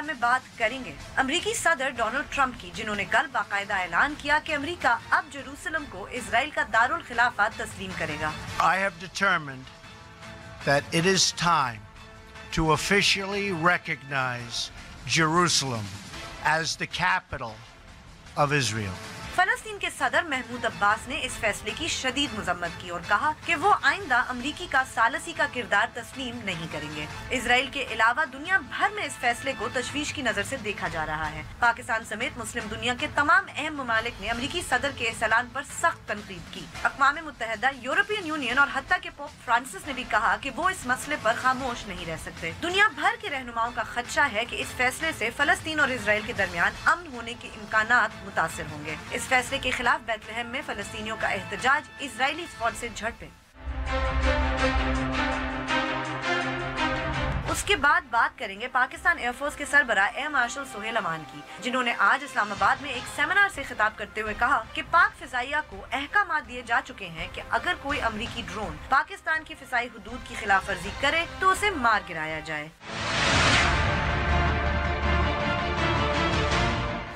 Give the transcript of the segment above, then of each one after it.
में बात करेंगे अमरीकी सदर डोनाल्ड ट्रंप की, जिन्होंने कल बाकायदा ऐलान किया कि अमरीका अब जेरूसलम को इजराइल का दारुल खिलाफा तस्लीम करेगा। I have determined that it is time to officially recognize Jerusalem as the capital of Israel. फलस्तीन के सदर महमूद अब्बास ने इस फैसले की शदीद मजम्मत की और कहा कि वो आइंदा अमरीकी का सालसी का किरदार तस्लीम नहीं करेंगे। इजराइल के अलावा दुनिया भर में इस फैसले को तशवीश की नजर से देखा जा रहा है। पाकिस्तान समेत मुस्लिम दुनिया के तमाम अहम ममालिक ने अमरीकी सदर के इस ऐलान पर सख्त तनकीद की। अक़वाम मुत्तहिदा, यूरोपियन यूनियन और हत्ता के पोप फ्रांसिस ने भी कहा कि वो इस मसले पर खामोश नहीं रह सकते। दुनिया भर के रहनुमाओं का खदशा है कि इस फैसले से फलस्तीन और इजराइल के दरमियान अमन होने के इम्कानात मुतासिर होंगे। इस फैसले के खिलाफ बैतलहम में फलस्तीनियों का एहतजाज, इजरायली फौज से झड़पें। उसके बाद बात करेंगे पाकिस्तान एयरफोर्स के सरबराह एयर मार्शल सोहेल अमान की, जिन्होंने आज इस्लामाबाद में एक सेमिनार से खिताब करते हुए कहा कि पाक फिजाइया को अहकामात दिए जा चुके हैं कि अगर कोई अमरीकी ड्रोन पाकिस्तान की फिजाई हुदूद की खिलाफ वर्जी करे तो उसे मार गिराया जाए।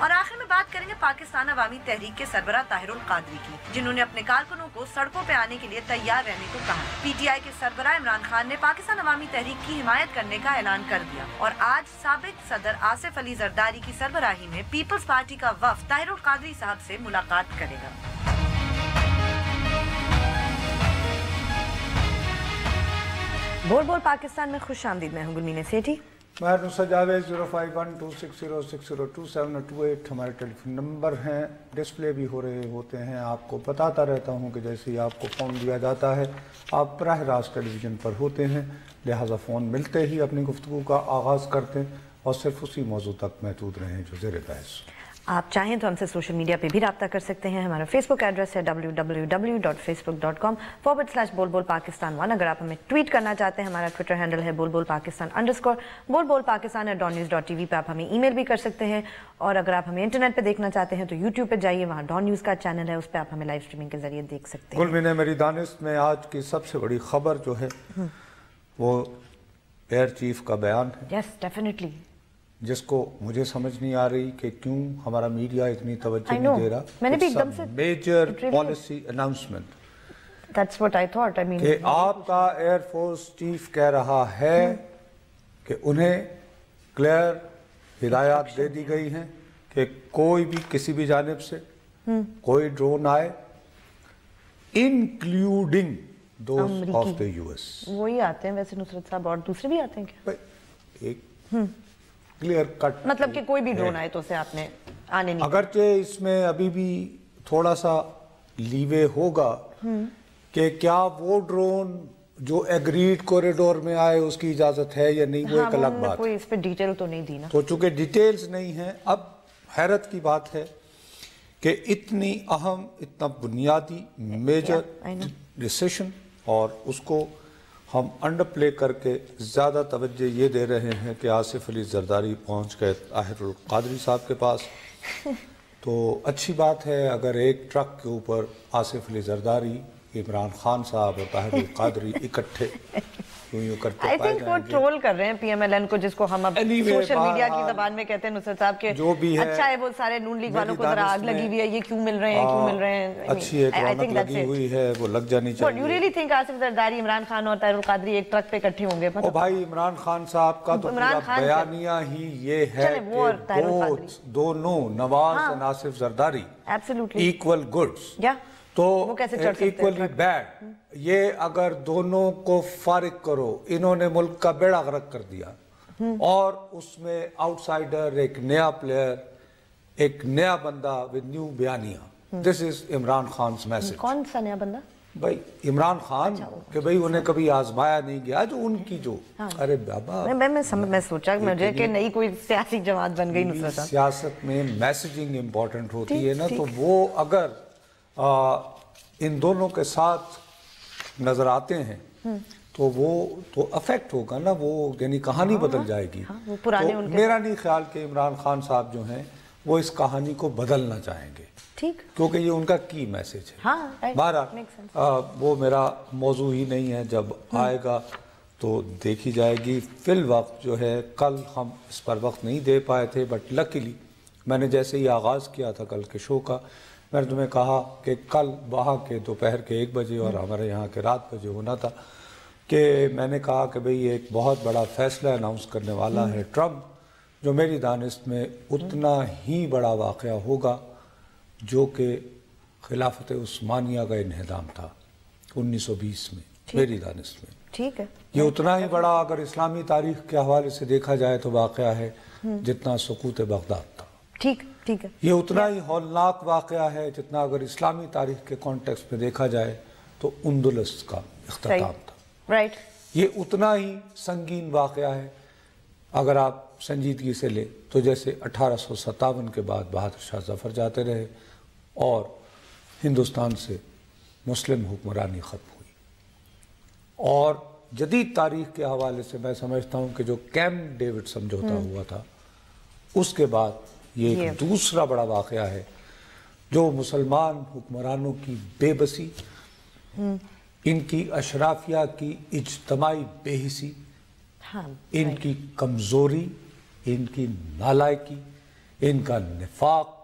और आखिर में बात करेंगे पाकिस्तान अवामी तहरीक के सरबराह ताहिरुल कादरी की, जिन्होंने अपने कारकुनों को सड़कों पे आने के लिए तैयार रहने को कहा। पीटीआई के सरबराह इमरान खान ने पाकिस्तान अवामी तहरीक की हिमायत करने का ऐलान कर दिया और आज साबिक सदर आसिफ अली जरदारी की सरबराही में पीपल्स पार्टी का वफ्द ताहिरुल कादरी साहब से मुलाकात करेगा। बोल बोल पाकिस्तान में खुश आमदीद। मैं हूँ गुलमीना सेठी। मैं नुसरत जावेद। 05126066028 हमारे टेलीफोन नंबर हैं, डिस्प्ले भी हो रहे होते हैं। आपको बताता रहता हूं कि जैसे ही आपको फ़ोन दिया जाता है आप बराह रास्त टेलीविज़न पर होते हैं, लिहाजा फ़ोन मिलते ही अपनी गुफ्तगू का आगाज़ करते हैं और सिर्फ उसी मौजू तक महदूद रहें जो ज़ेर बहस। आप चाहें तो हमसे सोशल मीडिया पे भी राब्ता कर सकते हैं। हमारा फेसबुक एड्रेस है www.facebook.com/बोलबोलपाकिस्तान1। अगर आप हमें ट्वीट करना चाहते हैं, हमारा ट्विटर हैंडल है बोलबोलपाकिस्तान_। बोलबोलपाकिस्तान@डॉन पे आप हमें ईमेल भी कर सकते हैं। और अगर आप हमें इंटरनेट पे देखना चाहते हैं तो यूट्यूब पे जाइए, वहाँ डॉन न्यूज़ का चैनल है, उस पर आप हमें लाइव स्ट्रीमिंग के जरिए देख सकते हैं। गुलमीना मेरी दानिश में आज की सबसे बड़ी खबर जो है वो एयर चीफ का बयान है। यस, डेफिनेटली, जिसको मुझे समझ नहीं आ रही कि क्यों हमारा मीडिया इतनी तवज्जो नहीं दे रहा। मैंने भी एकदम से major policy announcement, that's what I thought. I mean कि आपका एयरफोर्स चीफ कह रहा है कि उन्हें क्लियर हिदायत दे दी गई हैं कि कोई भी किसी भी जानिब से कोई ड्रोन आए, including those of the US. वही आते हैं वैसे नुसरत साहब, और दूसरे भी आते हैं क्या? एक क्लियर कट, मतलब कि कोई भी ड्रोन आए तो उसे आपने आने नहीं। अगरचे इसमें अभी भी थोड़ा सा लीवे होगा कि क्या वो ड्रोन जो एग्रीड कॉरिडोर में आए उसकी इजाजत है या नहीं, वो एक अलग बात। कोई इस पे डिटेल तो नहीं दी ना। तो चूंकि डिटेल्स नहीं है, अब हैरत की बात है कि इतनी अहम, इतना बुनियादी मेजर डिसीजन और उसको हम अंडर प्ले करके ज़्यादा तवज्जो ये दे रहे हैं कि आसिफ अली जरदारी पहुंच गए ताहिरुल कादरी साहब के पास। तो अच्छी बात है अगर एक ट्रक के ऊपर आसिफ अली जरदारी, इमरान खान साहब और ताहिरुल कादरी इकट्ठे यूं करते आई थिंक वो ट्रोल कर रहे हैं पीएमएलएन को, जिसको हम अब सोशल मीडिया की जबान में कहते हैं नुसरत साहब के। जो भी है अच्छा है, वो सारे नून लीग वालों को जरा आग लगी हुई है, ये क्यों मिल रहे हैं, क्यों मिल रहे हैं। अच्छी एक रौनक लगी हुई है, वो लग जानी चाहिए। You really think Asif Zardari, Imran Khan और ताहिरुल कादरी एक ट्रक पे इकट्ठे होंगे? ओ भाई, इमरान खान साहब का तो पूरा बयानिया ही ये है कि दोनों नवाज और Asif Zardari absolutely equal goods, तो इक्वली बैड। ये अगर दोनों को फारिग करो, इन्होंने मुल्क का बेड़ा गर्क कर दिया और उसमें आउटसाइडर, एक नया प्लेयर, एक नया बंदा विद न्यू बयानिया। This is Imran Khan message. कौन सा नया बंदा? भाई इमरान खान, कि भाई उन्हें कभी आजमाया नहीं गया, जो उनकी जो अरे बाबा, मैं सोचा मुझे कि नई कोई सियासी जमात बन गई। सियासत में मैसेजिंग इम्पोर्टेंट होती है ना, तो वो अगर इन दोनों के साथ नजर आते हैं तो वो तो अफेक्ट होगा ना, वो यानी कहानी बदल जाएगी। वो पुराने तो मेरा नहीं ख्याल कि इमरान खान साहब जो हैं वो इस कहानी को बदलना चाहेंगे, ठीक, क्योंकि ये उनका की मैसेज है। बहरहाल वो मेरा मौजू ही नहीं है, जब आएगा تو دیکھی جائے گی. فی الوقت جو ہے کل ہم اس پر وقت نہیں دے پائے تھے، بٹ لکیلی میں نے جیسے ہی آغاز کیا تھا کل کے شو کا، میں نے تمہیں کہا کہ کل وہاں کے دوپہر کے 1 بجے اور ہمارے یہاں کے رات بجے ہونا تھا، کہ میں نے کہا کہ بھئی ایک بہت بڑا فیصلہ اناؤنس کرنے والا ہے ٹرمپ، جو میری دانست میں اتنا ہی بڑا واقعہ ہوگا جو کہ خلافت عثمانیہ کا انہدام تھا 1920 میں، میری دانست میں. ٹھیک ہے، یہ اتنا ہی بڑا اگر اسلامی تاریخ کے حوالے سے دیکھا جائے تو واقعہ ہے جتنا سقوط بغداد تھا. ٹھیک ہے. یہ اتنا ہی ہولناک واقعہ ہے جتنا اگر اسلامی تاریخ کے کانٹیکسٹ میں دیکھا جائے تو اندلس کا اختتام تھا. رائٹ. یہ اتنا ہی سنگین واقعہ ہے اگر آپ سنجیدگی سے لیں تو جیسے 1857 کے بعد بہادر شاہ ظفر جاتے رہے اور ہندوستان سے مسلم حکمرانی ختم ہوئی. اور جدید تاریخ کے حوالے سے میں سمجھتا ہوں کہ جو کیمپ ڈیوڈ سمجھوتا ہوا تھا اس کے بعد یہ ایک دوسرا بڑا واقعہ ہے جو مسلمان حکمرانوں کی بے بسی، ان کی اشرافیہ کی اجتماعی بے حسی، ان کی کمزوری، ان کی نالائکی، ان کا نفاق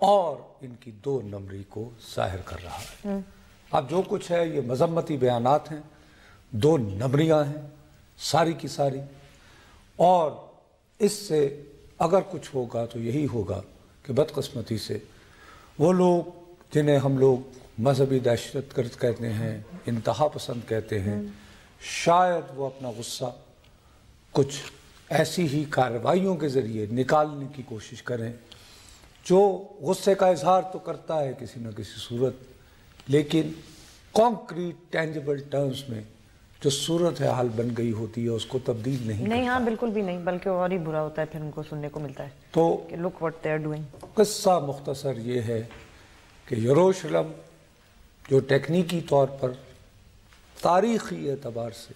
اور ان کی 2 نمبری کو ظاہر کر رہا ہے. اب جو کچھ ہے یہ مذمتی بیانات ہیں، 2 نمبریاں ہیں ساری کی ساری، اور اس سے اگر کچھ ہوگا تو یہی ہوگا کہ بدقسمتی سے وہ لوگ جنہیں ہم لوگ مذہبی دہشت گرد کہتے ہیں، انتہا پسند کہتے ہیں، شاید وہ اپنا غصہ کچھ ایسی ہی کارروائیوں کے ذریعے نکالنے کی کوشش کریں جو غصے کا اظہار تو کرتا ہے کسی نہ کسی صورت، لیکن کانکریٹ ٹینجیبل ٹرمز میں جو صورت حال بن گئی ہوتی ہے اس کو تبدیل نہیں کرتا. ہاں بالکل بھی نہیں، بلکہ اور ہی برا ہوتا ہے پھر ان کو سننے کو ملتا ہے. تو look what they are doing. قصہ مختصر یہ ہے کہ یروشلم جو ٹیکنیکی طور پر تاریخی اعتبار سے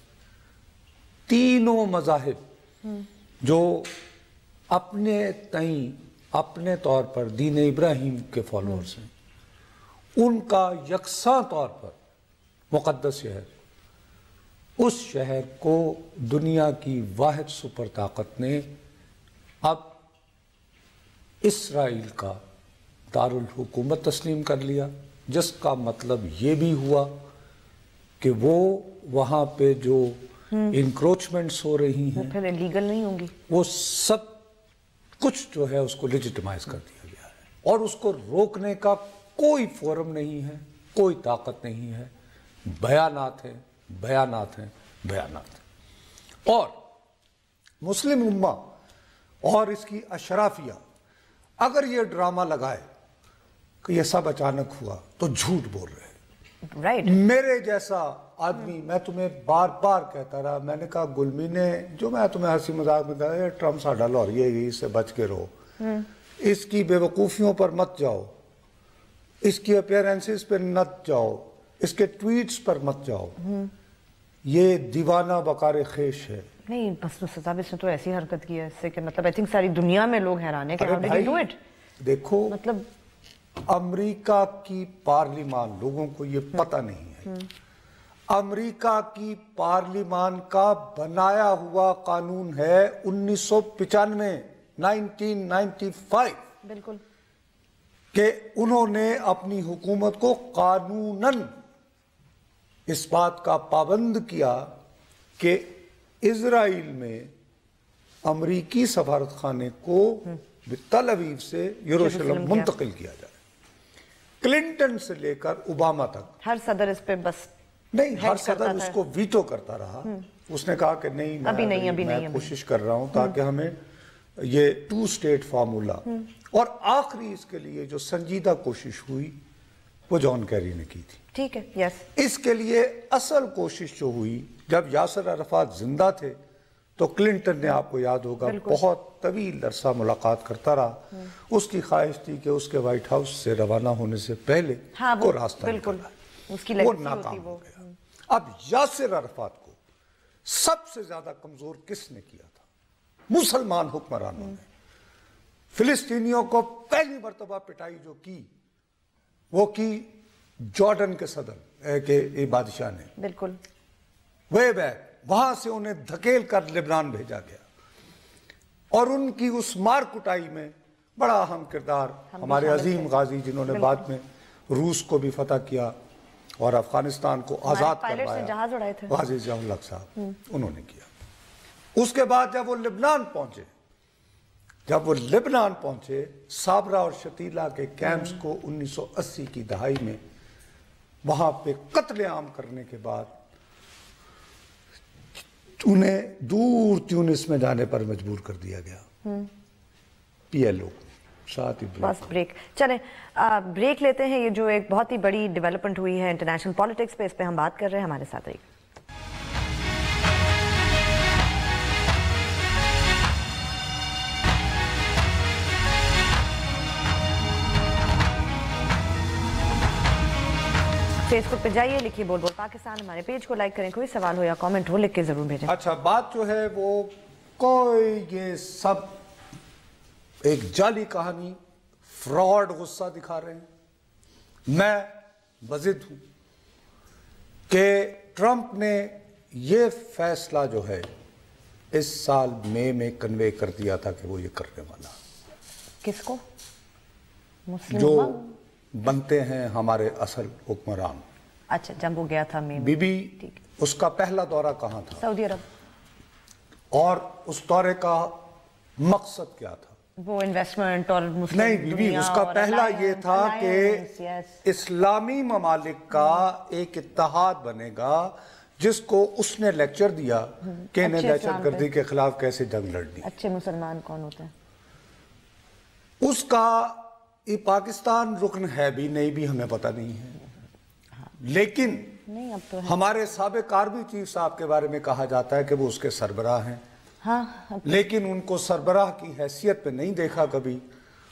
تینوں مذاہب جو اپنے تئیں اپنے طور پر دین ابراہیم کے فالوورز ہیں ان کا یکساں طور پر مقدس شہر، اس شہر کو دنیا کی واحد سپر طاقت نے اب اسرائیل کا دارالحکومت تسلیم کر لیا، جس کا مطلب یہ بھی ہوا کہ وہ وہاں پہ جو انکروچمنٹس ہو رہی ہیں پھر لیگل نہیں ہوں گی، وہ سب کچھ جو ہے اس کو لیجیٹمائز کر دیا گیا ہے اور اس کو روکنے کا کوئی فورم نہیں ہے، کوئی طاقت نہیں ہے. بیانات ہیں، بیانات ہیں، بیانات ہیں. اور مسلم امہ اور اس کی اشرافیہ اگر یہ ڈرامہ لگائے کہ یہ سب اچانک ہوا تو جھوٹ بول رہے ہیں. رائٹ. میرے جیسا آدمی، میں تمہیں بار بار کہتا رہا، میں نے کہا گلمی نے جو میں تمہیں ہنسی مذاق میں کہا ٹرمپ ساڈا لاہوری ہے، اس سے بچ کے رہو، اس کی بے وقوفیوں پر مت جاؤ، اس کی اپیرنسز پر مت جاؤ، اس کے ٹویٹس پر مت جاؤ، یہ دیوانہ بکار خیش ہے. نہیں بس صاحب اس نے تو ایسی حرکت کی ہے اس سے کہ مطلب آئی تھنک ساری دنیا میں لوگ حیران ہیں کہ how did you do it؟ دیکھو مطلب امریکہ کی پارلیمان، لوگوں کو یہ پتہ نہیں ہے، امریکہ کی پارلیمان کا بنایا ہوا قانون ہے 1995 1995 بالکل کہ انہوں نے اپنی حکومت کو قانوناً اس بات کا پابند کیا کہ اسرائیل میں امریکی سفارت خانے کو تل ابیب سے یروشلم منتقل کیا جائے. کلنٹن سے لے کر اوباما تک ہر صدر اس پہ بس نہیں، ہر صدر اس کو ویٹو کرتا رہا. اس نے کہا کہ نہیں، میں کوشش کر رہا ہوں تاکہ ہمیں یہ 2 اسٹیٹ فارمولا، اور آخری اس کے لیے جو سنجیدہ کوشش ہوئی وہ جان کیری نے کی تھی. ٹھیک ہے، یس. اس کے لیے اصل کوشش جو ہوئی جب یاسر عرفات زندہ تھے تو کلنٹن نے، آپ کو یاد ہوگا، بہت طویل عرصہ ملاقات کرتا رہا. اس کی خواہش تھی کہ اس کے وائٹ ہاؤس سے روانہ ہونے سے پہلے وہ راستہ نکالا، وہ ناکام ہو گیا. اب یاسر عرفات کو سب سے زیادہ کمزور کس نے کیا تھا؟ مسلمان حکمرانوں نے. فلسطینیوں کو پہلی مرتبہ پٹائی جو کی وہ کی جارڈن کے صدر کے بادشاہ نے، بالکل وے بیک वहां से उन्हें धकेल कर लेबनान भेजा गया और उनकी उस मार कुटाई में बड़ा अहम किरदार हमारे अजीम गाजी, जिन्होंने बाद में रूस को भी फतह किया और अफगानिस्तान को आजाद करवाया, गाजी ज़िया-उल हक साहब, उन्होंने किया। उसके बाद जब वो लेबनान पहुंचे, साबरा और शतीला के कैंप्स को 1980 की दहाई में वहां पे कत्लेआम करने के बाद उन्हें दूर ट्यूनिस में जाने पर मजबूर कर दिया गया। PLO साथ ही बस ब्रेक चले, ब्रेक लेते हैं। ये जो एक बहुत ही बड़ी डेवलपमेंट हुई है इंटरनेशनल पॉलिटिक्स पे, इस पे हम बात कर रहे हैं, हमारे साथ रहिए। फेसबुक पे जाइए, लिखिए बोल बोल पाकिस्तान, हमारे पेज को लाइक करें, कोई सवाल हो या कमेंट हो लिख के जरूर भेजें। अच्छा, बात जो है वो कोई ये सब एक जाली कहानी, फ्रॉड गुस्सा दिखा रहे हैं। मैं बजिद हूं कि ट्रंप ने ये फैसला जो है इस साल मई में कन्वे कर दिया था कि वो ये करने वाला। किसको? मुस्लिम जो बनते हैं हमारे असल हुक्मरान। अच्छा, जब वो गया था मई में, बीबी, उसका पहला दौरा कहाँ था? सऊदी अरब। और उस दौरे का मकसद क्या था? वो इन्वेस्टमेंट और मुस्लिम नहीं बीबी, उसका पहला ये था कि इस्लामी ममालिक का एक इत्तेहाद बनेगा, जिसको उसने लेक्चर दिया कि इन्हें दहशतगर्दी के खिलाफ कैसे जंग लड़नी। अच्छे मुसलमान कौन होते हैं? उसका ये पाकिस्तान रुकन है भी नहीं भी हमें पता नहीं है, लेकिन नहीं, अब तो है। हमारे साबिक आर्मी चीफ साहब के बारे में कहा जाता है कि वो उसके सरबराह हैं। हाँ, लेकिन उनको सरबराह की हैसियत पे नहीं देखा कभी।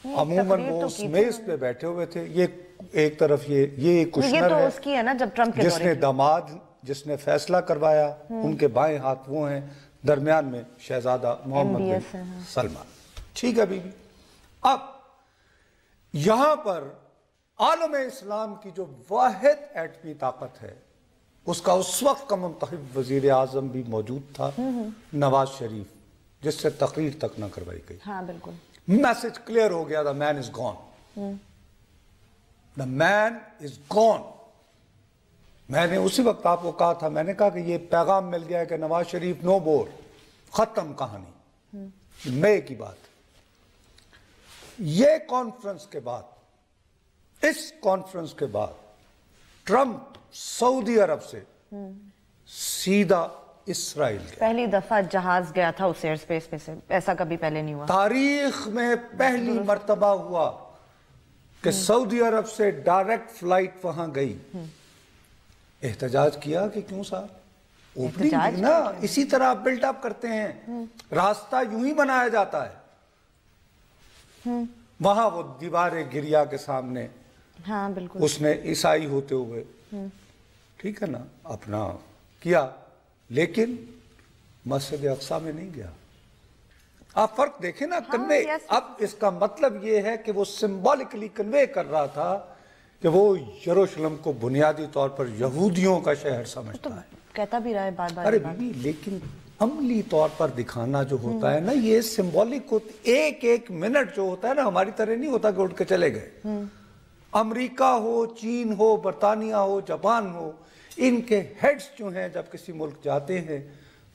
अमूमन वो उस मेज पे बैठे हुए थे। ये एक तरफ ये कुशनर तो है, उसकी है ना, जब ट्रंप के जिसने दामाद, जिसने फैसला करवाया, उनके बाएं हाथ वो हैं, दरमियान में शहजादा मोहम्मद बिन सलमान। ठीक है बीबी। अब यहां पर आलम इस्लाम की जो वाहिद एटमी ताकत है, उसका उस वक्त का मुंतखब वजीर आजम भी मौजूद था, नवाज शरीफ, जिससे तकरीर तक न करवाई गई। हाँ, बिल्कुल। मैसेज क्लियर हो गया, the man is gone, the man is gone. मैंने उसी वक्त आपको कहा था, मैंने कहा कि ये पैगाम मिल गया है कि नवाज शरीफ नो मोर, खत्म कहानी। मई की बात। ये कॉन्फ्रेंस के बाद, इस कॉन्फ्रेंस के बाद ट्रंप सऊदी अरब से सीधा इसराइल गया। पहली दफा जहाज गया था उस एयर स्पेस में से, ऐसा कभी पहले नहीं हुआ। तारीख में पहली मर्तबा हुआ कि सऊदी अरब से डायरेक्ट फ्लाइट वहां गई। एहतजाज किया कि क्यों साहब, ओपनिंग ना इसी तरह बिल्डअप करते हैं, रास्ता यूं ही बनाया जाता है। वहां वो दीवारें गिरिया के सामने, हाँ बिल्कुल, उसने ईसाई होते हुए, ठीक है ना, अपना किया, लेकिन मस्जिद अक्सा में नहीं गया। आप फर्क देखें ना, कन्वे। अब इसका मतलब ये है कि वो सिंबॉलिकली कन्वे कर रहा था कि वो यरूशलेम को बुनियादी तौर पर यहूदियों का शहर समझता है। कहता भी रहा है बार बार। अरे बीबी, लेकिन अमली तौर पर दिखाना जो होता है ना, ये सिंबॉलिक एक एक मिनट जो होता है ना, हमारी तरह नहीं होता कि उठ के चले गए। अमेरिका हो, चीन हो, बर्तानिया हो, जापान हो, इनके हेड्स जो हैं जब किसी मुल्क जाते हैं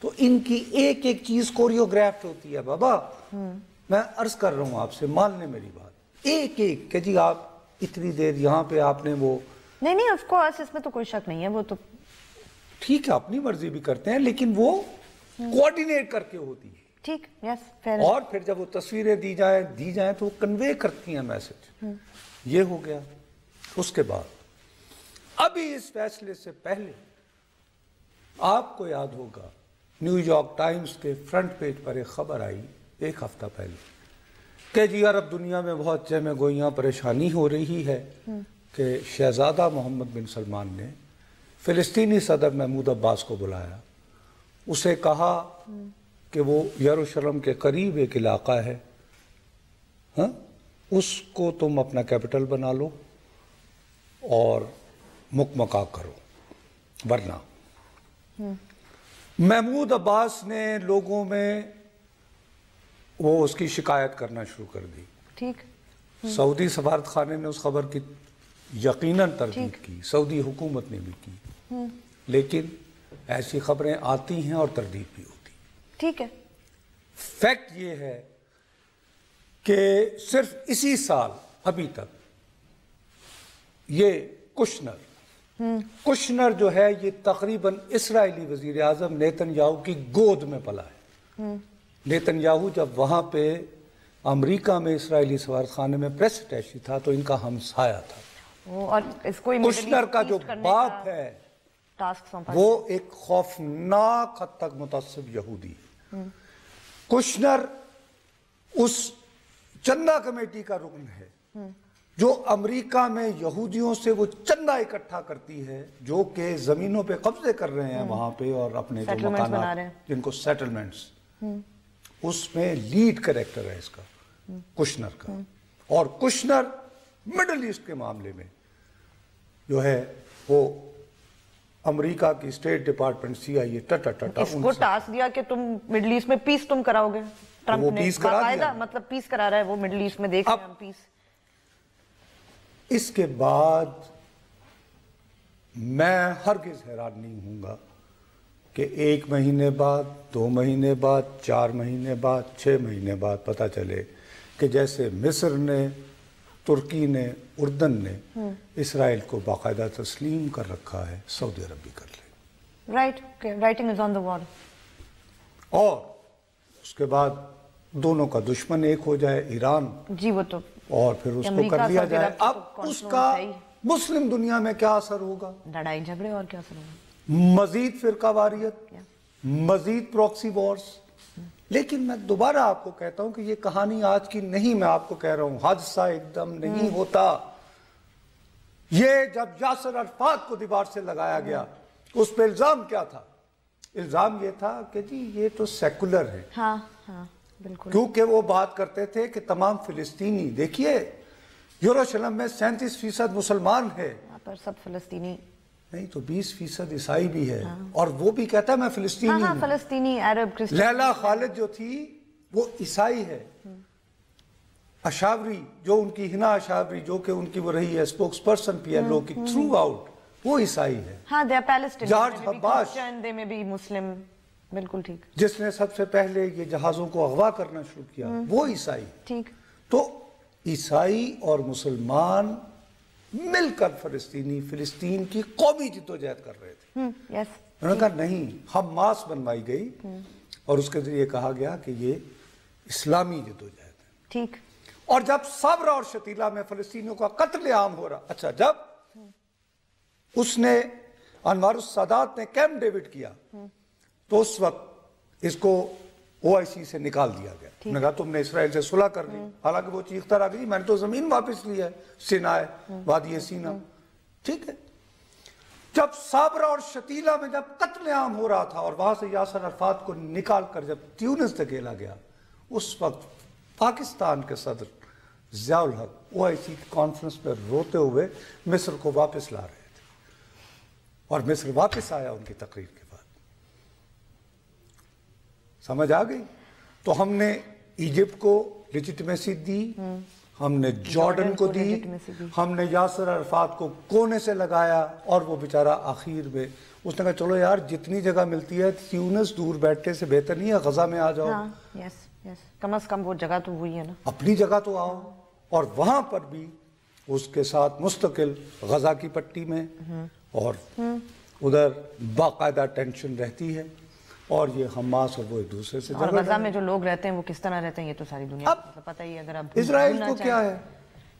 तो इनकी एक एक चीज कोरियोग्राफ्ड होती है। बाबा, मैं अर्ज कर रहा हूं आपसे, मान लें मेरी बात, एक एक कि जी आप इतनी देर यहाँ पे आपने वो, नहीं ऑफ कोर्स, इसमें तो कोई शक नहीं है, वो तो ठीक है, अपनी मर्जी भी करते हैं, लेकिन वो कोऑर्डिनेट करके होती है। ठीक, यस, फेयर। और फिर जब वो तस्वीरें दी जाए तो वो कन्वे करती हैं मैसेज। ये हो गया। उसके बाद अभी इस फैसले से पहले आपको याद होगा, न्यूयॉर्क टाइम्स के फ्रंट पेज पर एक खबर आई एक हफ्ता पहले कि जी अरब दुनिया में बहुत जमे गोइयां परेशानी हो रही है कि शहजादा मोहम्मद बिन सलमान ने फिलिस्तीनी सदर महमूद अब्बास को बुलाया, उसे कहा कि वो यरूशलेम के करीब एक इलाका है, हाँ, उसको तुम अपना कैपिटल बना लो और मुकमका करो, वरना महमूद अब्बास ने लोगों में वो उसकी शिकायत करना शुरू कर दी। ठीक। सऊदी सफारत खाने ने उस खबर की यकीनन तरदीद की, सऊदी हुकूमत ने भी की, लेकिन ऐसी खबरें आती हैं और तरदीद भी होती। ठीक है। फैक्ट ये है कि सिर्फ इसी साल अभी तक ये कुशनर जो है ये तकरीबन इस्राएली वजीर आजम नेतन्याहू की गोद में पला है। नेतन्याहू जब वहां पे अमेरिका में इस्राएली सफारत खाने में प्रेस अटैची था तो इनका हमसाया था। और इसको कुशनर का जो बाप है वो एक खौफनाक हद तक मुतअस्सिब यहूदी है। कुशनर उस चंदा कमेटी का रुकन है जो अमेरिका में यहूदियों से वो चंदा इकट्ठा करती है जो कि जमीनों पे कब्जे कर रहे हैं वहां पे और अपने जो मकान जिनको सेटलमेंट्स, उसमें लीड कैरेक्टर है इसका कुशनर का। और कुशनर मिडिल ईस्ट के मामले में जो है वो अमेरिका की स्टेट डिपार्टमेंट CIA इसको टास्क दिया कि तुम मिडिल ईस्ट में पीस तुम कराओगे। ट्रम्प ने बाकायदा मतलब पीस करा रहा है वो मिडिल ईस्ट में, देख रहे हैं हम पीस। इसके बाद मैं हरगिज हैरान नहीं हूंगा कि 1 महीने बाद, 2 महीने बाद, 4 महीने बाद, 6 महीने बाद पता चले कि जैसे मिस्र ने, तुर्की ने, उर्दन ने इसराइल को बाकायदा तस्लीम कर रखा है, सऊदी अरब भी कर ले। Right, writing is on the wall. और उसके बाद दोनों का दुश्मन एक हो जाए ईरान जी, वो तो, और फिर उसको कर लिया जाए। अब उसका मुस्लिम दुनिया में क्या असर होगा? लड़ाई झगड़े और क्या असर होगा? मजीद फिरकावारियत, मजीद प्रॉक्सी वॉर्स। लेकिन मैं दोबारा आपको कहता हूं कि ये कहानी आज की नहीं, मैं आपको कह रहा हूं हादसा एकदम नहीं होता। ये जब यासर अरफात को दीवार से लगाया गया उस पर इल्जाम क्या था? इल्जाम ये था कि जी ये तो सेकुलर है। हाँ, हाँ, बिल्कुल। क्योंकि वो बात करते थे कि तमाम फिलिस्तीनी, देखिए यरूशलेम में 37% मुसलमान है, यहाँ पर सब फिलिस्तीनी नहीं तो 20% ईसाई भी है। हाँ। और वो भी कहता है मैं फिलिस्तीनी हूं। फिलिस्तीनी, अरब, क्रिश्चियन। लैला खालिद जो थी वो ईसाई है। अशावरी जो उनकी हिना अशावरी जो कि उनकी वो रही है स्पोक्स पर्सन PLO की थ्रू आउट, वो ईसाई है। हाँ, दे आर पैलेस्टाइन, जॉर्ज हब्बाश, दे में भी मुस्लिम, बिल्कुल ठीक। जिसने सबसे पहले ये जहाजों को अगवा करना शुरू किया वो ईसाई। ठीक। तो ईसाई और मुसलमान मिलकर फिलिस्तीन की कौमी जिद्दोजहद कर रहे थे। उन्होंने कहा नहीं, हमास बनवाई गई और उसके जरिए कहा गया कि ये इस्लामी जिद्दोजहद है। ठीक। और जब सब्र और शतीला में फिलिस्तीनियों का कत्लेआम हो रहा, अच्छा जब उसने अनवारुस सादात ने कैंप डेविड किया तो उस वक्त इसको OIC से निकाल दिया गया। उन्होंने कहा तुमने इसराइल से सुलह कर ली, हालांकि वो चीखता रहा मैंने तो जमीन वापस ली है, सिनाए, वादी सीना। ठीक है। जब साबरा और शतीला में जब कत्लेआम हो रहा था और वहां से यासर अरफात को निकाल कर जब ट्यूनिस धकेला गया, उस वक्त पाकिस्तान के सदर ज़ियाउल हक OIC की कॉन्फ्रेंस पर रोते हुए मिस्र को वापस ला रहे थे और मिस्र वापस आया उनकी तकरीर के बाद। समझ आ गई? तो हमने इजिप्ट को लेजिटिमेसी दी, हमने जॉर्डन को दी, हमने यासर अरफात को कोने से लगाया और वो बेचारा आखिर में उसने कहा चलो यार जितनी जगह मिलती है ट्यूनिस दूर बैठने से बेहतर नहीं है गजा में आ जाओ। हाँ, यस, यस। कम से कम वो जगह तो हुई है ना, अपनी जगह तो आओ। और वहां पर भी उसके साथ मुस्तकिल गजा की पट्टी में और उधर बाकायदा टेंशन रहती है और ये हमास और वो एक दूसरे से और गजा में जो लोग रहते हैं वो किस तरह रहते हैं ये तो सारी दुनिया को पता ही है। अगर आप इजराइल को क्या है,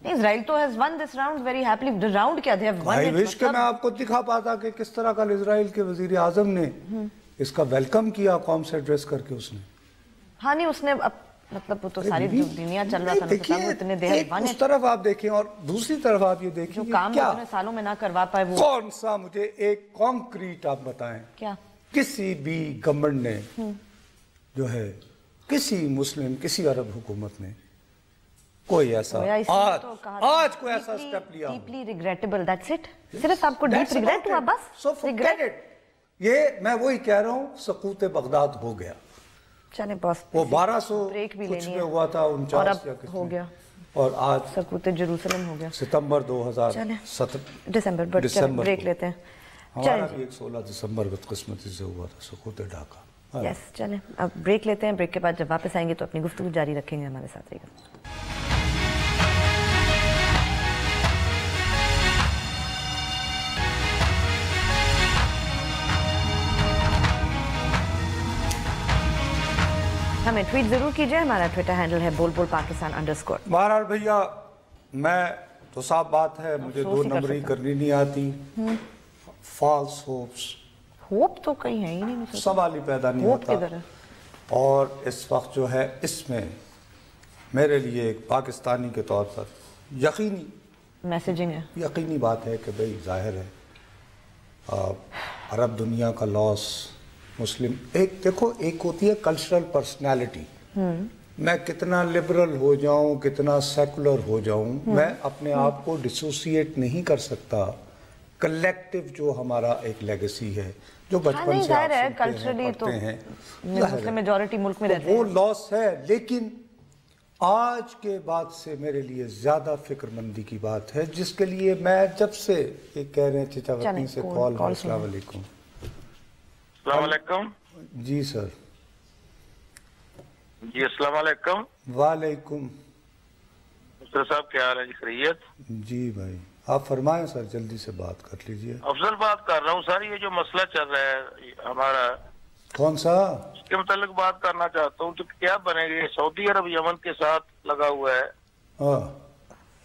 इजराइल तो has won this round very happily. The round क्या, दे हैव वन इट। विश के मैं आपको दिखा पाता कि किस तरह कल इजराइल के वजीर आजम ने इसका वेलकम किया कौम से एड्रेस करके उसने। हाँ नहीं उसने मतलब वो तो सारी दुनिया चल रहा था ना, तो इतने देर वन उस तरफ आप देखें और दूसरी तरफ आप ये देखिए जो काम इतने सालों में ना करवा पाए वो कौन सा, मुझे एक कॉन्क्रीट आप बताएं क्या किसी भी गवर्नमेंट ने जो है किसी मुस्लिम किसी अरब हुकूमत ने कोई ऐसा आज कोई ऐसा स्टेप लिया? Deeply regrettable, that's it. सिर्फ आपको डीप रिग्रेट हुआ बस? So forget it. یہ میں وہی کہہ رہا ہوں، سقوط بغداد ہو گیا. چلیں بس وہ 1200 کچھ میں ہوا تھا، 49 یا کچھ ہو گیا، اور آج سقوط جروسلم ہو گیا ستمبر 2017 دسمبر. بریک لیتے ہیں. ہمارا بھی 16 دسمبر بدقسمتی سے ہوا تھا سقوط ڈھاکہ. یس چلیں اب بریک لیتے ہیں. بریک کے بعد جب واپس آئیں گے تو اپنی گفتگو جاری رکھیں گے. ہمارے ساتھ رہیے گا. ہمیں ٹویٹ ضرور کیجئے. ہمارا ٹویٹر ہینڈل ہے بول پاکستان_. بہرحال بھیا میں تو صاف بات ہے مجھے 2 نمبری کرنی نہیں آتی. فالس ہوپس، ہوپ تو کہیں ہے ہی نہیں، سوال ہی پیدا نہیں ہوتا. اور اس وقت جو ہے اس میں میرے لیے ایک پاکستانی کے طور پر یقینی میسیجنگ ہے، یقینی بات ہے کہ بھئی ظاہر ہے عرب دنیا کا لاس، مسلم ایک دیکھو، ایک ہوتی ہے کلچرل پرسنالٹی. میں کتنا لبرل ہو جاؤں، کتنا سیکولر ہو جاؤں، میں اپنے آپ کو ڈسوسیٹ نہیں کر سکتا. کلیکٹیو جو ہمارا ایک لیگیسی ہے جو بچپن سے آپ سنتے ہیں پڑھتے ہیں، مسلم میجورٹی ملک میں رہتے ہیں، وہ لاس ہے. لیکن آج کے بعد سے میرے لیے زیادہ فکر مندی کی بات ہے، جس کے لیے میں جب سے ایک کہہ رہے ہیں چچا وطنی سے کال. السلام علیکم. السلام علیکم. جی سر. جی السلام علیکم. وعلیکم. مستر صاحب کیا حال ہے جی؟ خیریت؟ جی بھائی آپ فرمائیں سر، جلدی سے بات کر لیجئے. افضل بات کر رہا ہوں سر. یہ جو مسئلہ چل رہا ہے ہمارا، کون سا؟ اس کے متعلق بات کرنا چاہتا ہوں کہ کیا بنے گی. سعودی عرب یمن کے ساتھ لگا ہوا ہے،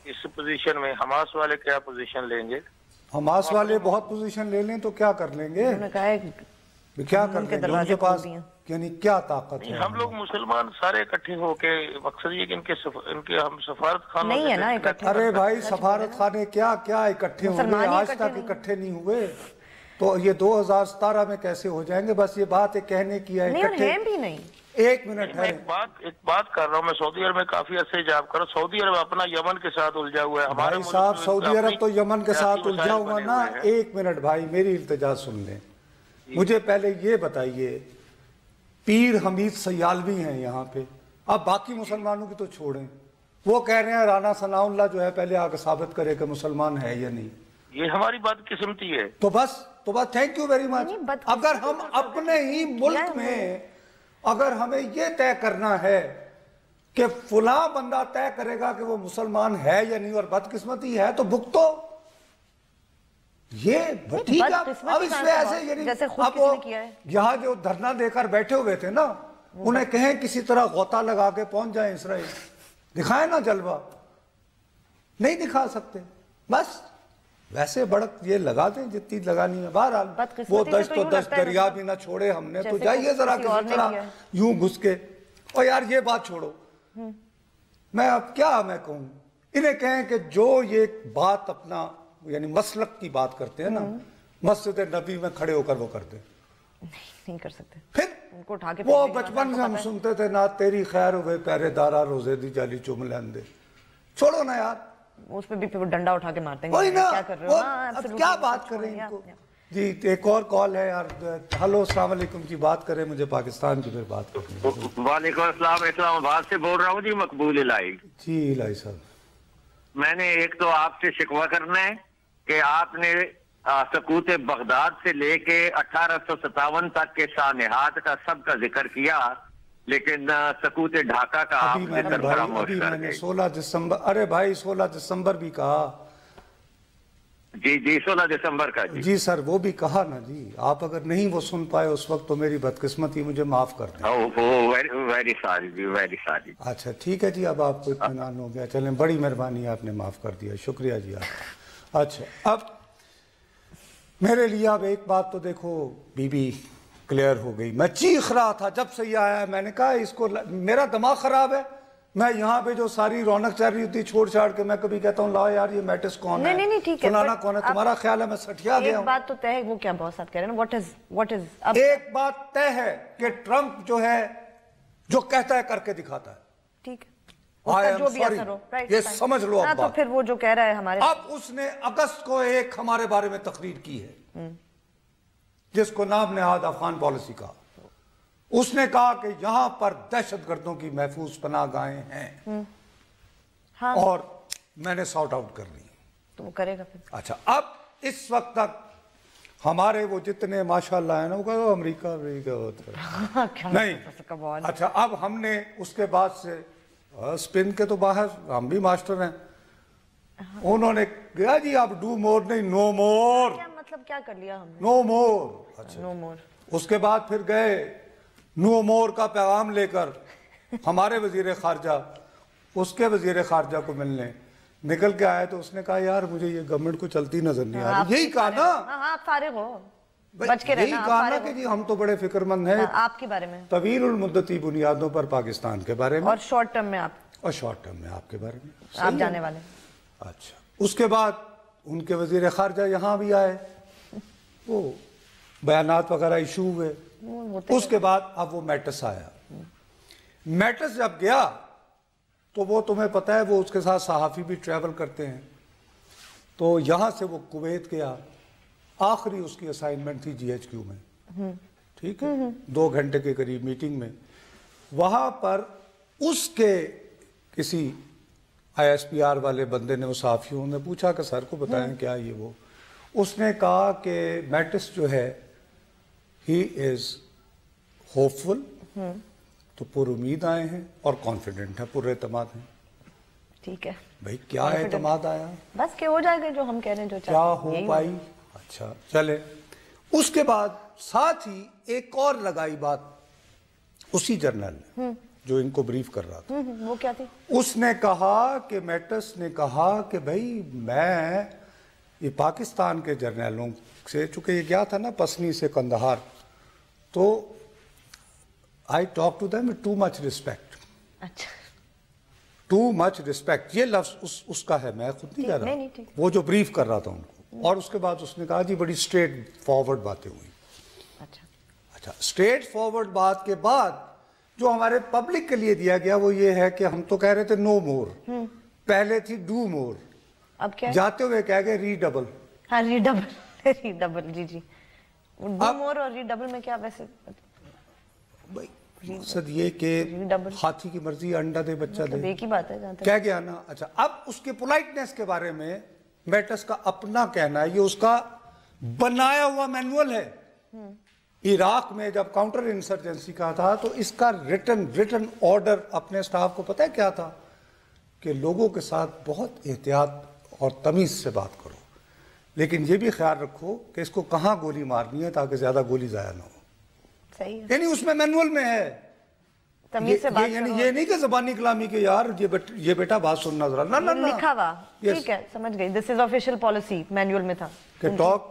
اس پوزیشن میں حماس والے کیا پوزیشن لیں گے؟ حماس والے بہت پوزیشن لے لیں تو کیا کر لیں گے؟ کیا کر لیں گے؟ ان کے پاس یعنی کیا طاقت ہے؟ ہم لوگ مسلمان سارے اکٹھے ہو کے، مقصد یہ کہ ان کے ہم سفارت خانوں نہیں ہے نا اکٹھے. ارے بھائی سفارت خانے کیا اکٹھے ہوں گے؟ آج تک اکٹھے نہیں ہوئے تو یہ 2017 میں کیسے ہو جائیں گے؟ بس یہ بات کہنے کی ہے اکٹھے. بھی نہیں. ایک منٹ ہے، ایک بات کر رہا ہوں. میں سعودی عرب میں کافی عرصے جاب کر رہا ہوں. سعودی عرب اپنا یمن کے ساتھ الجھا ہوا ہے. بھائی صاحب سعودی عرب تو یمن کے ساتھ الجھا ہوا نا. ایک منٹ بھائی میری التجا سن لیں. مجھے پہلے یہ بتائیے، پیر حمید سیالوی ہیں یہاں پہ، اب باقی مسلمانوں کی تو چھوڑیں، وہ کہہ رہے ہیں رانا ثناء اللہ جو ہے پہلے آگے ثابت کرے کہ مسلمان ہے یا نہیں. یہ ہماری بدقسمتی ہے. تو بس تھینک یو ویری مچ. اگر ہم اپنے ہی ملک میں اگر ہمیں یہ طے کرنا ہے کہ فلاں بندہ طے کرے گا کہ وہ مسلمان ہے یا نہیں اور بدقسمتی ہے تو بھگتو. یہ ٹھیک ہے. اب اس میں ایسے یعنی اب یہاں جو دھرنا دے کر بیٹھے ہوئے تھے نا، انہیں کہیں کسی طرح غوطہ لگا کے پہنچ جائیں اسرائیل، دکھائیں نا جلوہ. نہیں دکھا سکتے. بس ویسے بڑک یہ لگا دیں جتنی لگانی ہے. بہرحال وہ دشت و دشت دریا بھی نہ چھوڑے ہم نے، تو جائیے ذرا کسی طرح یوں گھس کے. اور یار یہ بات چھوڑو، میں اب کیا میں کہوں. انہیں کہیں کہ جو یہ بات اپنا یعنی مسلک کی بات کرتے ہیں نا، مسجد نبی میں کھڑے ہو کر وہ کرتے نہیں کر سکتے. پھر ان کو اٹھا کے وہ بچپن سے ہم سنتے تھے نا، تیری خیر ہوئے پہرے دارا روزے دی جالی چوم لیندے. چھوڑو نا یار، اس پہ بھی پھر ڈنڈا اٹھا کے مارتے ہیں. کیا کر رہے ہو؟ اب کیا بات کر رہے ہیں ان کو. جی ایک اور کال ہے یار. ہلو السلام علیکم جی، بات کریں. مجھے پاکستان کی پھر بات کریں. وعلیکم السلام. اسلام آباد سے بول رہا ہوں جی، مقبول الہی. جی الہی صاحب، میں نے ایک تو آپ سے شکوہ کرنا ہے کہ آپ نے سقوط بغداد سے لے کے 1857 تک کے سانحات کا سب کا ذکر کیا، لیکن سقوط ڈھاکہ کا آپ ذکر فراموش کر گئے. 16 دسمبر، ارے بھائی 16 دسمبر بھی کہا. جی 16 دسمبر کا. جی سر وہ بھی کہا نا جی. آپ اگر نہیں وہ سن پائے اس وقت تو میری بدقسمتی، مجھے معاف کر دیں. ویری ساری جی، ویری ساری. اچھا ٹھیک ہے جی، اب آپ کو اطمینان ہو گیا. چلیں بڑی مہربانی، آپ نے معاف کر دیا، شکریہ جی آپ. اچھا اب میرے لیے اب ایک بات تو دیکھو بی بی کلیئر ہو گئی. میں چیخ رہا تھا جب سے یہ آیا ہے، میں نے کہا اس کو، میرا دماغ خراب ہے. میں یہاں پہ جو ساری رونق چل رہی ہوتی چھوڑ چھاڑ کے میں کبھی کہتا ہوں لا یار یہ میٹس کون ہے، فلانا کون ہے. تمہارا خیال ہے میں سٹھیا گیا ہوں. ایک بات تو طے ہے، وہ کیا بہت ساتھ کہہ رہے ہیں. what is ایک بات طے ہے کہ ٹرمپ جو ہے جو کہتا ہے کر کے دکھاتا ہے. ٹھیک ہے، جو بھی اثر ہو یہ سمجھ لو. اب تو پھر وہ جو کہہ رہا ہے ہمارے، اب اس نے اگست کو ایک ہمارے بارے میں تقریر کی ہے جس کو نام نہاد افغان پالیسی کا. اس نے کہا کہ یہاں پر دہشت گردوں کی محفوظ پناہ گاہیں ہیں اور میں نے سارٹ آؤٹ کر لی. تو وہ کرے گا پھر. اچھا اب اس وقت تک ہمارے وہ جتنے ماشاءاللہ ہیں نا وہ کہا امریکہ ہوتا ہے نہیں. اچھا اب ہم نے اس کے بعد سے اسپن کے تو باہر ہم بھی ماسٹر ہیں. انہوں نے کہا جی آپ ڈو مور نہیں نو مور. مطلب کیا کر لیا ہم نے؟ نو مور. اچھا نو مور. اس کے بعد پھر گئے نو مور کا پیغام لے کر ہمارے وزیر خارجہ اس کے وزیر خارجہ کو ملنے نکل کے آئے تو اس نے کہا یار مجھے یہ گورنمنٹ کو چلتی نظر نہیں آ رہی. یہی کہا نا آپ فارغ ہو بچ کے رہنا. یہی کہا نا کہ جی ہم تو بڑے فکر مند ہیں آپ کے بارے میں طویل المدتی بنیادوں پر پاکستان کے بارے میں اور شارٹ ٹرم میں آپ کے بارے میں آپ جانے والے. اچھا اس کے بعد ان کے وزیر خارجہ یہاں بھی آئے وہ بیانات وغیرہ ایشو ہوئے. اس کے بعد اب وہ میٹس آیا. میٹس جب گیا تو وہ تمہیں پتہ ہے وہ اس کے ساتھ صحافی بھی ٹریول کرتے ہیں تو یہاں سے وہ کویت گیا. آخری اس کی اسائنمنٹ تھی GHQ میں. ٹھیک ہے 2 گھنٹے کے قریب میٹنگ میں. وہاں پر اس کے کسی ISPR والے بندے نے وہ صحافیوں نے پوچھا کہ سر کو بتائیں کیا یہ وہ. اس نے کہا کہ میٹس جو ہے ہی از ہوپ فل تو پر امید آئے ہیں اور کانفیڈنٹ ہے پر اعتماد ہیں. ٹھیک ہے بھائی کیا اعتماد آیا بس کہ ہو جائے گا جو ہم کہہ رہے ہیں جو کیا ہو پائی. اچھا چلے اس کے بعد ساتھ ہی ایک اور لگائی بات اسی جرنل نے جو ان کو بریف کر رہا تھا. وہ کیا تھی؟ اس نے کہا کہ میٹس نے کہا کہ بھائی میں یہ پاکستان کے جرنیلوں سے چونکہ یہ گیا تھا نا پسنی سے کندہار تو I talk to them with too much respect. اچھا too much respect یہ لفظ اس کا ہے میں خود نہیں کہہ رہا وہ جو بریف کر رہا تھا ان کو. اور اس کے بعد اس نے کہا جی بڑی اسٹریٹ فارورڈ باتیں ہوئی. اچھا اسٹریٹ فارورڈ بات کے بعد جو ہمارے پبلک کے لیے دیا گیا وہ یہ ہے کہ ہم تو کہہ رہے تھے نو مور پہلے تھی ڈو مور. اب کیا جاتے ہوئے کہہ گئے ری ڈبل. ہاں ری ڈبل جی ڈو مور اور ری ڈبل میں کیا ویسے مقصد یہ کہ ہاتھی کی مرضی انڈا دے بچہ دے ایک ہی بات ہے کہہ گیا نا. اچھا اب اس کے پولائٹنس کے بارے میں میٹس کا اپنا کہنا ہے یہ اس کا بنایا ہوا مینول ہے. عراق میں جب کاؤنٹر انسرجنسی کا تھا تو اس کا ریٹن آرڈر اپنے سٹاف کو پتہ ہے کیا تھا کہ لوگوں کے ساتھ بہت احتیاط اور تمیز سے بات کرو لیکن یہ بھی خیال رکھو کہ اس کو کہاں گولی مارنی ہے تاکہ زیادہ گولی ضائع نہ ہو. یعنی اس میں مینول میں ہے یعنی یہ نہیں کہ زبانی کلامی کے یار یہ بیٹا بات سننا ذرا نہ لکھا ہوا. ٹھیک ہے سمجھ گئی. دس از آفیشیل پالیسی مینول میں تھا کہ ٹاک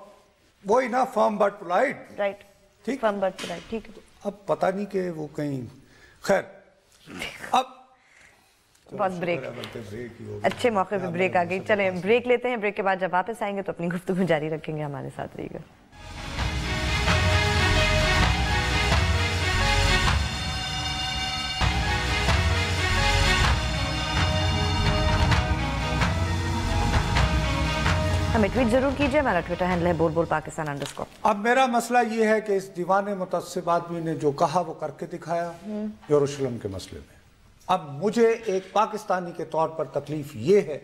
وہی نا فرم بٹ پولائٹ. رائٹ ٹھیک فرم بٹ پولائٹ. ٹھیک ہے اب پتہ نہیں کہ وہ کہیں خیر اب بہت بریک اچھے موقع پہ بریک آ گئی. چلیں بریک لیتے ہیں. بریک کے بعد جب واپس آئیں گے تو اپنی گفتگو جاری رکھیں گے. ہمارے ساتھ رہیے گا. ہمیں ٹویٹ ضرور کیجئے. ہمارا ٹویٹر ہینڈل ہے بول پاکستان _ اب میرا مسئلہ یہ ہے کہ اس دیوان متعصب آدمی نے جو کہا وہ کر کے دکھایا یروشلم کے مسئلے میں. اب مجھے ایک پاکستانی کے طور پر تکلیف یہ ہے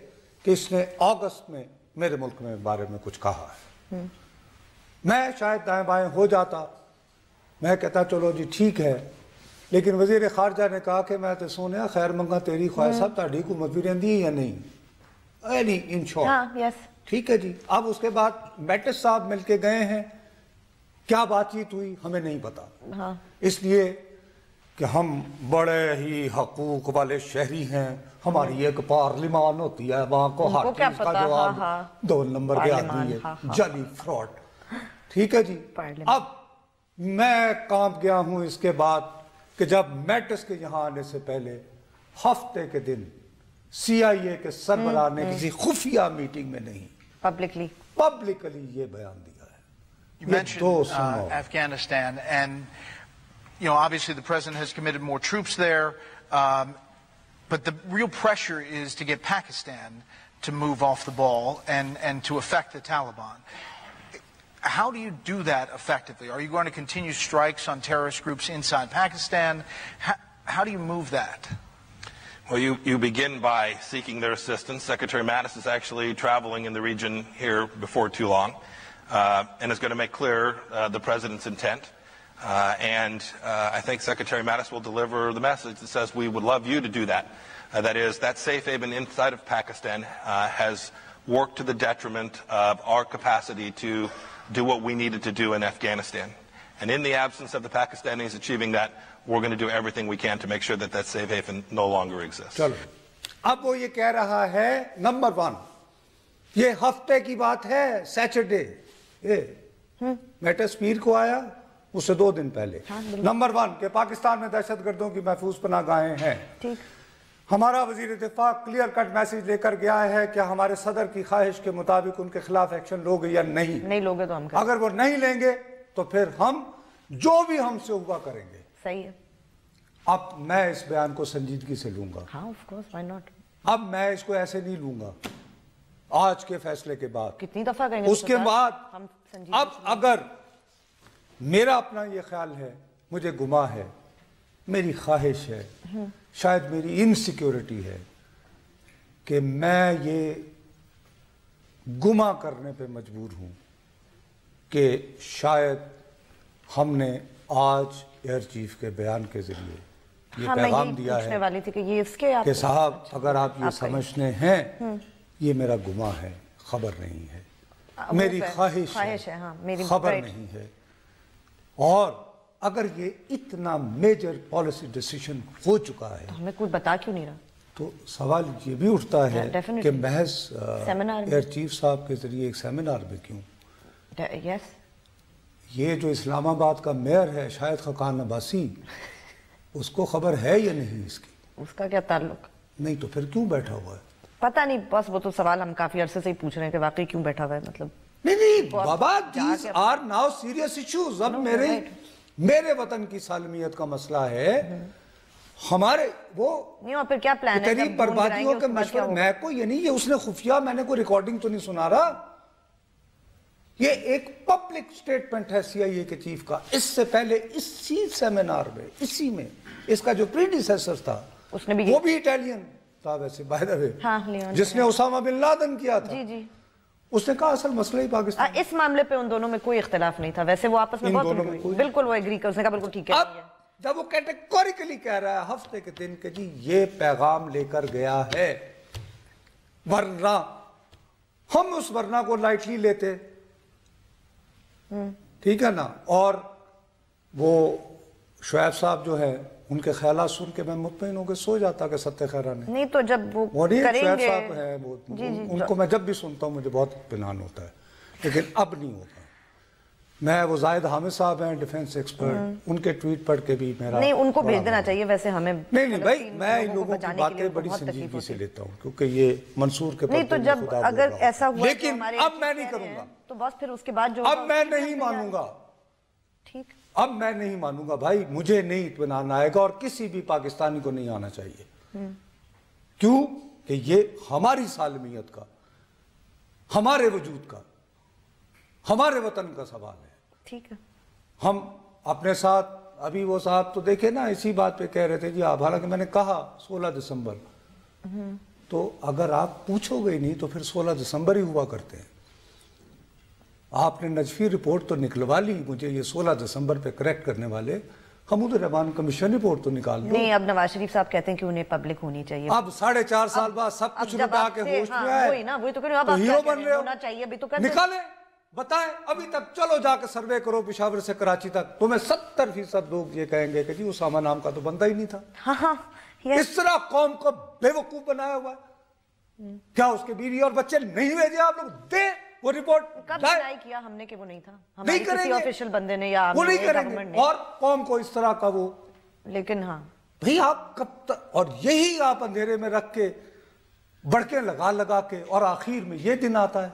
کہ اس نے اگست میں میرے ملک میں بارے میں کچھ کہا ہے. میں شاید دائیں بائیں ہو جاتا میں کہتا چلو جی ٹھیک ہے لیکن وزیر خارجہ نے کہا کہ میں تے سونے خیر منگا تیری خواہش صاحب تاڑی حکومت بھی رہندی ہے یا نہیں ان شارٹ. ٹھیک ہے جی. اب اس کے بعد میٹس صاحب مل کے گئے ہیں کیا بات چیت ہوئی ہمیں نہیں پتا اس لیے کہ ہم بڑے ہی حقوق والے شہری ہیں. ہماری ایک پارلیمان ہوتی ہے وہاں کو ہر چیز کا جواب 2 نمبر کے آدمی ہے جعلی فراڈ. ٹھیک ہے جی. اب میں کانپ گیا ہوں اس کے بعد کہ جب میٹس کے یہاں آنے سے پہلے ہفتے کے دن CIA کے سربراہ نے کسی خفیہ میٹنگ میں نہیں پبلکلی یہ بیان دیا ہے. You mentioned Afghanistan and obviously the president has committed more troops there, but the real pressure is to get Pakistan to move off the ball and to affect the Taliban. How do you do that effectively? Are you going to continue strikes on terrorist groups inside Pakistan? How do you move that? Well, you begin by seeking their assistance. Secretary Mattis is actually traveling in the region here before too long, and is going to make clear the President's intent. I think Secretary Mattis will deliver the message that says we would love you to do that. That is, that safe haven inside of Pakistan has worked to the detriment of our capacity to do what we needed to do in Afghanistan. And in the absence of the Pakistanis achieving that, we're going to do everything we can to make sure that that safe haven no longer exists. चलो, अब वो ये कह रहा है number 1, ये हफ्ते की बात है, सैटरडे, मैं तस्वीर को आया उससे 2 दिन पहले। नंबर 1 कि पाकिस्तान में दहशतगर्दों की महफूज पनाहगाहें हैं। ठीक। हमारा वजीर दिफा क्लियर कट मैसेज लेकर गया है कि हमारे सदर की ख्वाहिश के मुताबिक उनके खिलाफ एक्शन लोगे या नहीं। नहीं लोगे तो हम अगर वो नहीं लेंगे तो फिर हम जो भी हमसे हुआ करेंगे। सही है। अब मैं इस बयान को संजीदगी से लूंगा। हाँ, ऑफ कोर्स, व्हाई नॉट। अब मैं इसको ऐसे नहीं लूंगा आज के फैसले के बाद। कितनी दफा कहेंगे उसके बाद अब अगर मेरा अपना ये ख्याल है, मुझे गुमा है, मेरी ख्वाहिश है, शायद मेरी इनसिक्योरिटी है कि मैं ये गुमा करने पे मजबूर हूं कि शायद हमने आज एयर चीफ के बयान के जरिए ये पैगाम दिया है वाली थी कि ये इसके कि साहब अगर आप ये समझते हैं ये मेरा गुमा है, खबर नहीं है, मेरी ख्वाहिश है, हाँ, मेरी खबर नहीं है। और अगर ये इतना मेजर पॉलिसी डिसीजन हो चुका है तो हमें कोई बता क्यों नहीं रहा? तो सवाल ये भी उठता है कि महज एयर चीफ साहब के जरिए एक सेमिनार में क्यों? यस, ये जो इस्लामाबाद का मेयर है शायद खकान अब्बासी, उसको खबर है या नहीं इसकी? उसका क्या ताल्लुक? नहीं तो फिर क्यों बैठा हुआ है? पता नहीं, बस वो तो सवाल हम काफी अरसे से ही पूछ रहे हैं कि वाकई क्यों बैठा हुआ है। मतलब नहीं बाबा, these are now serious issues. अब मेरे वतन की सालमियत का मसला है, हमारे वो नहीं, और फिर क्या प्लान है? तेरी बर्बादियों के मशवरे मैं को ये नहीं, ये उसने खुफिया, मैंने कोई रिकॉर्डिंग तो नहीं सुना रहा, ये एक पब्लिक स्टेटमेंट है CIA के चीफ का। इससे पहले इसी सेमिनार में, इसी में इसका जो प्रीडिसेसर था उसने भी, वो भी इटालियन था वैसे बाय द वे, जिसने उसामा बिन लादेन किया था। जी जी, उसने कहा असल मसला ही पाकिस्तान। इस मामले पे उन दोनों में कोई इख्तिलाफ नहीं था, वैसे वो आपस में बहुत बिल्कुल वो एग्री कर, उसने कहा बिल्कुल ठीक है। अब जब वो कैटेगोरिकली कह रहा है हफ्ते के दिन के जी ये पैगाम लेकर गया है, वरना हम उस वरना को लाइटली लेते, ठीक है ना। और वो शुएब साहब जो है उनके ख्यालात सुन के मैं मुतमईन होकर सो जाता कि सत्य खैरा नहीं तो जब वो करेंगे, शुएब साहब है वो, उनको मैं जब भी सुनता हूँ मुझे बहुत इत्मीनान होता है, लेकिन अब नहीं होता। मैं वो जाहिद हामिद साहब हैं डिफेंस एक्सपर्ट, उनके ट्वीट पढ़ के भी मेरा नहीं, उनको भेज देना चाहिए वैसे हमें। नहीं भाई, मैं इन लोगों की बातें बड़ी संजीदगी से लेता हूँ क्योंकि ये मंसूर के नहीं, तो जब अगर ऐसा हुआ, लेकिन अब मैं नहीं करूंगा तो बस फिर उसके बाद जो अब मैं नहीं मानूंगा, ठीक, अब मैं नहीं मानूंगा भाई, मुझे नहीं इत्मीनान आएगा और किसी भी पाकिस्तानी को नहीं आना चाहिए। क्यों कि ये हमारी सालमियत का, हमारे वजूद का, हमारे वतन का सवाल है। ठीक है, हम अपने साथ अभी वो साहब तो देखे ना इसी बात पे कह रहे थे जी आप, हालांकि मैंने कहा 16 दिसंबर, तो अगर आप पूछोगे ही नहीं तो फिर 16 दिसंबर ही हुआ करते हैं। आपने नजफी रिपोर्ट तो निकलवा ली, मुझे ये 16 दिसंबर पे करेक्ट करने वाले हमूद रहमान कमीशन रिपोर्ट तो निकाल दो। नहीं, अब नवाज शरीफ साहब कहते हैं कि उन्हें पब्लिक होनी चाहिए। अब 4.5 साल बाद सब कुछ लुटा के होश में आए, वही ना, वही तो कह रहे हो, अब आप हीरो बन रहे हो, होना चाहिए अभी तो निकाले, बताएं। अभी तक चलो जाके सर्वे करो पेशावर से कराची तक, तुम्हें 70% लोग ये कहेंगे कि जी उसामा नाम का तो बंदा ही नहीं था। हाँ, इस तरह कौम को बेवकूफ बनाया हुआ है। क्या उसके बीवी और बच्चे नहीं भेजे आप लोग? दे वो रिपोर्ट, कब डिनाई किया हमने कि वो नहीं था? नहीं करेंगे, किसी ऑफिशियल बंदे ने या वो नहीं करेंगे, और कौम को इस तरह का वो। लेकिन हाँ भाई, आप कब तक, और यही आप अंधेरे में रख के बड़के लगा के, और आखिर में ये दिन आता है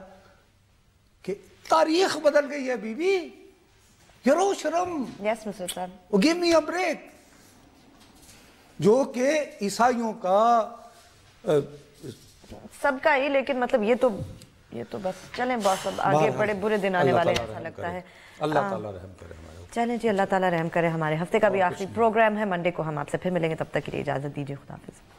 कि तारीख बदल गई है बीबी, यरो शर्म। Yes mister sir, give me a break. जो कि ईसाइयों का सबका ही, लेकिन मतलब یہ تو بس چلیں باس اب آگے بڑے برے دن آنے والے ایسا لگتا ہے اللہ تعالیٰ رحم کرے ہمارے اوپر چلیں جی اللہ تعالیٰ رحم کرے ہمارے ہفتے کا بھی آخری پروگرام ہے منڈے کو ہم آپ سے پھر ملیں گے تب تک کے لیے اجازت دیجیے خدا حافظ